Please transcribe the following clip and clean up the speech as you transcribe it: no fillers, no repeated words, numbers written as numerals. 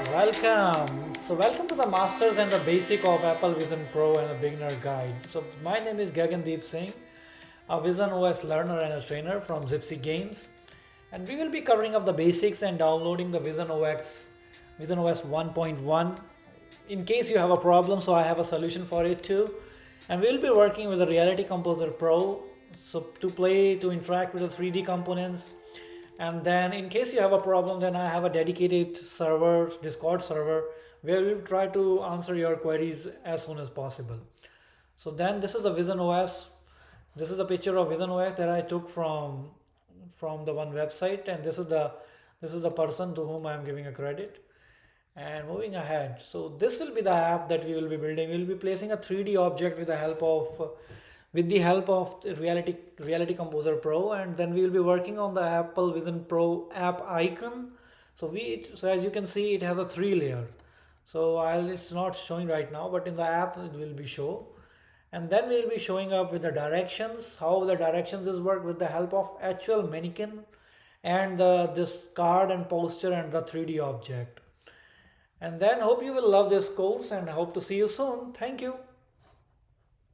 Welcome. Welcome to the Masters and the Basic of Apple Vision Pro and a Beginner Guide. My name is Gagandeep Singh, a Vision OS learner and a trainer from Zipsy Games, and we will be covering up the basics and downloading the Vision OS 1.1. In case you have a problem, so I have a solution for it too, and we'll be working with the Reality Composer Pro, to interact with the 3D components. And then in case you have a problem, then I have a dedicated server, Discord server, where we'll try to answer your queries as soon as possible. So then this is the Vision OS. This is a picture of Vision OS that I took from the one website, and this is the person to whom I am giving a credit. And moving ahead, so this will be the app that we will be building. We will be placing a 3D object with the help of Reality Composer Pro, and then we will be working on the Apple Vision Pro app icon. So as you can see, it has a three layer. It's not showing right now, but in the app it will be show. And then we will be showing up with the directions, how the directions is work with the help of actual mannequin and this card and poster and the 3D object. And then hope you will love this course and hope to see you soon. Thank you.